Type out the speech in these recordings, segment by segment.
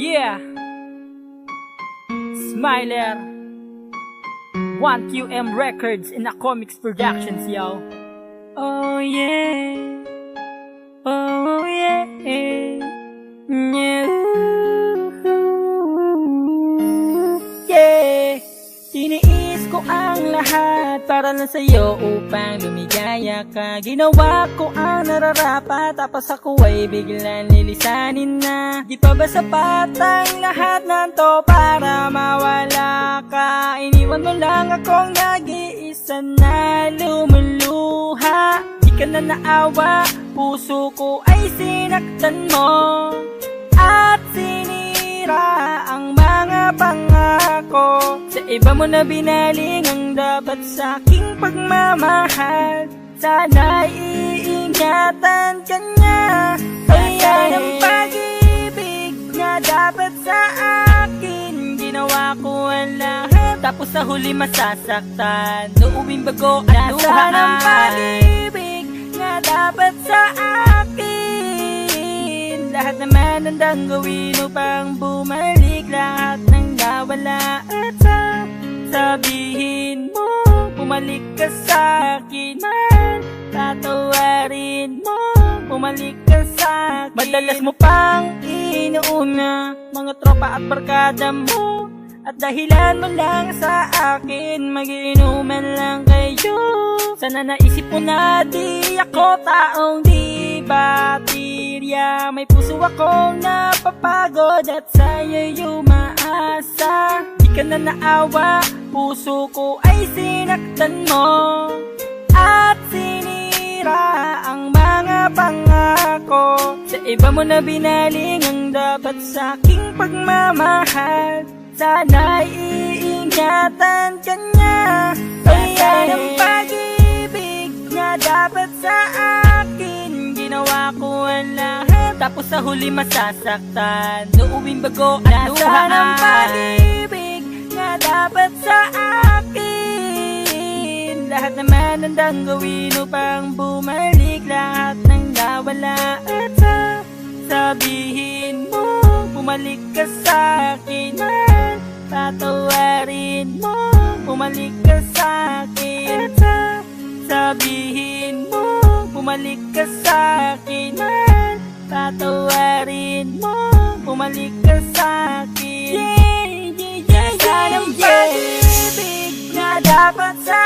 Yeah, Smiler, 1QM Records in a Comics Productions, yo. Oh yeah, oh yeah, yeah. Tiniis ko ang lahat para lang sa'yo upang lumigaya ka. Ginawa ko ang nararapat, tapos ako ay biglang lilisanin na. Di pa ba sapat ang lahat ng to para mawala ka? Iniwan mo lang akong nag-iisa na lumuluha. Di ka na naawa, puso ko ay sinaktan mo at sinira ang mga pangako. Sa iba mo na binaling ang dapat sa aking pagmamahal. Sana iingatan ka niya. Kaya ng pag-ibig na dapat sa akin. Ginawa ko ang lahat, tapos sa huli masasaktan. Uuwing bago at luha ng pag-ibig na dapat sa akin. Lahat naman handang gawin upang bumalik. Lahat ng nawala at sabihin mo, bumalik ka sa akin man. Tatawarin mo, bumalik ka sa akin. Madalas mo pang inuuna mga tropa at barkada mo, at dahilan mo lang sa akin, mag-iinuman lang kayo. Sana naisip mo na di ako taong di baterya. May puso akong napapagod at sa'yo'y umaasa. Di ka na naawa, puso ko ay sinaktan mo at sinira ang mga pangako. Sa iba mo na binaling ang dapat sa aking pagmamahal. Sana iingatan ka niya. Kaya ng pag-ibig na dapat sa akin. Ginawa ko ang lahat, tapos sa huli masasaktan. Uuwing bago at luha ng pag-ibig na dapat sa akin. Lahat naman handang gawin upang bumalik. Lahat ng nawala at sabihin mo, bumalik ka sa akin man. Tatawarin mo, bumalik ka sa akin. Sabihin mo, bumalik ka sa akin man. Tatawarin mo, bumalik ka sa akin. Sana ng pag-ibig na dapat sa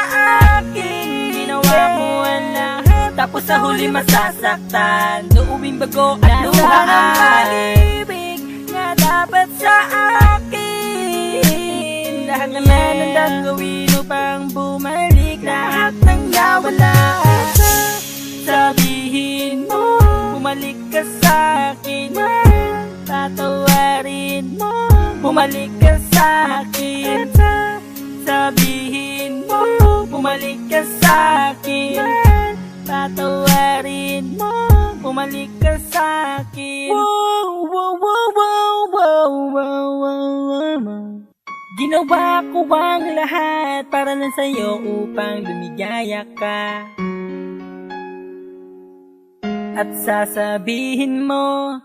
akin. Ginawa mo ang lahat, tapos sa huli masasaktan. Uuwing bago at luha ng pag-ibig na dapat sa akin. Lahat naman handang gawin upang bumalik. Lahat ng nawala, sabihin mo, bumalik ka sa akin man. Tatawarin mo, bumalik ka sa akin. Sabihin mo, bumalik ka sa akin man. Tatawarin mo, bumalik ka sa akin. Wow, wow, wow, wow, wow, wow, wow, wow. Ginawa ko ang lahat para lang sa'yo upang lumigaya ka. At sasabihin mo,